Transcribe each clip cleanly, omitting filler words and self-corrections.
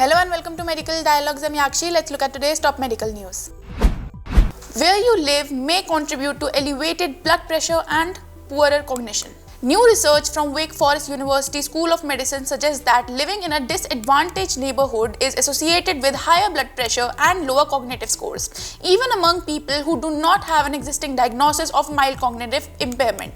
Hello and welcome to Medical Dialogues. I'm Yakshi. Let's look at today's top medical news. Where you live may contribute to elevated blood pressure and poorer cognition. New research from Wake Forest University School of Medicine suggests that living in a disadvantaged neighborhood is associated with higher blood pressure and lower cognitive scores, even among people who do not have an existing diagnosis of mild cognitive impairment.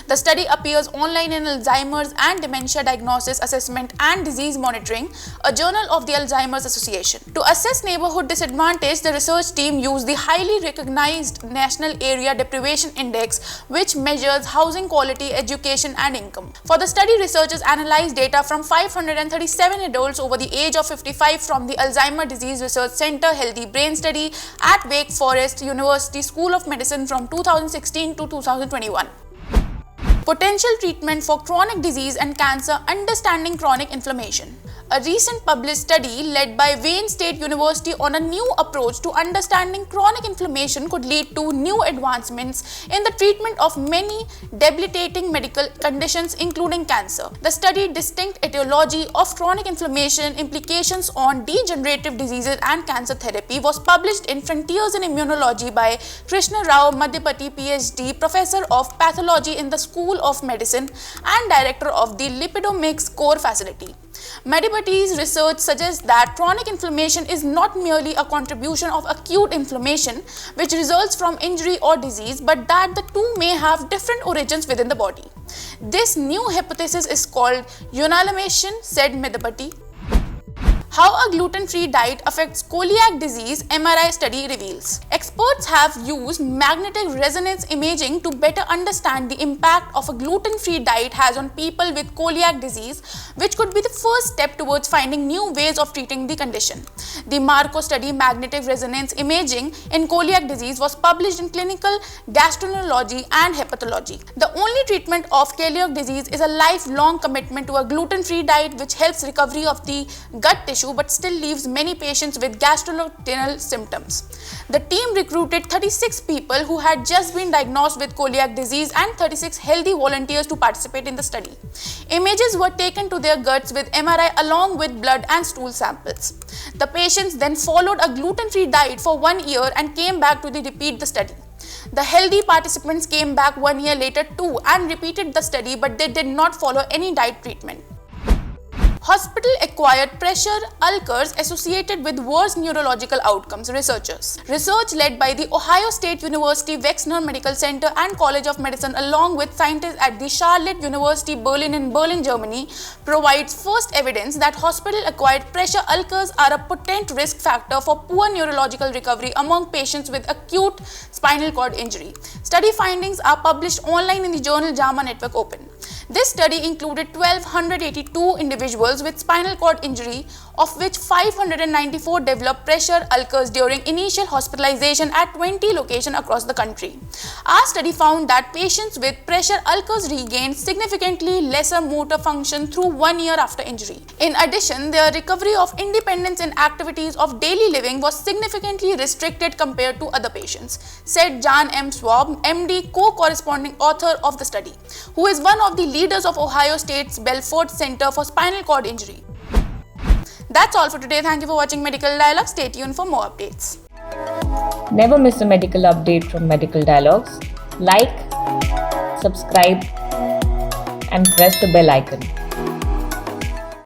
The study appears online in Alzheimer's and Dementia Diagnosis, Assessment and Disease Monitoring, a journal of the Alzheimer's Association. To assess neighborhood disadvantage, the research team used the highly recognized National Area Deprivation Index, which measures housing quality, education, and income. For the study, researchers analyzed data from 537 adults over the age of 55 from the Alzheimer's Disease Research Center Healthy Brain Study at Wake Forest University School of Medicine from 2016 to 2021. Potential treatment for chronic disease and cancer, understanding chronic inflammation. A recent published study led by Wayne State University on a new approach to understanding chronic inflammation could lead to new advancements in the treatment of many debilitating medical conditions, including cancer. The study Distinct Etiology of Chronic Inflammation, Implications on Degenerative Diseases and Cancer Therapy was published in Frontiers in Immunology by Krishna Rao Madhyapati, PhD, Professor of Pathology in the School of Medicine and Director of the Lipidomics Core Facility. Madhyapati's research suggests that chronic inflammation is not merely a contribution of acute inflammation, which results from injury or disease, but that the two may have different origins within the body. This new hypothesis is called unallimation, said Madhyapati. How a gluten-free diet affects coeliac disease, MRI study reveals. Experts have used magnetic resonance imaging to better understand the impact of a gluten-free diet has on people with coeliac disease, which could be the first step towards finding new ways of treating the condition. The Marco study, Magnetic Resonance Imaging in Coeliac Disease, was published in Clinical Gastroenterology and Hepatology. The only treatment of coeliac disease is a lifelong commitment to a gluten-free diet, which helps recovery of the gut tissue but still leaves many patients with gastrointestinal symptoms. The team recruited 36 people who had just been diagnosed with coeliac disease and 36 healthy volunteers to participate in the study. Images were taken to their guts with MRI along with blood and stool samples. The patients then followed a gluten-free diet for 1 year and came back to repeat the study. The healthy participants came back 1 year later too and repeated the study, but they did not follow any diet treatment. Hospital-acquired pressure ulcers associated with worse neurological outcomes, researchers. Research led by the Ohio State University Wexner Medical Center and College of Medicine along with scientists at the Charlotte University Berlin in Berlin, Germany provides first evidence that hospital-acquired pressure ulcers are a potent risk factor for poor neurological recovery among patients with acute spinal cord injury. Study findings are published online in the journal JAMA Network Open. This study included 1,282 individuals with spinal cord injury, of which 594 developed pressure ulcers during initial hospitalization at 20 locations across the country. Our study found that patients with pressure ulcers regained significantly lesser motor function through 1 year after injury. In addition, their recovery of independence in activities of daily living was significantly restricted compared to other patients, said Jan M. Schwab, MD, co-corresponding author of the study, who is one of the leaders of Ohio State's Belfort Center for Spinal Cord Injury. That's all for today. Thank you for watching Medical Dialogue. Stay tuned for more updates. Never miss a medical update from Medical Dialogues. Like, subscribe, and press the bell icon.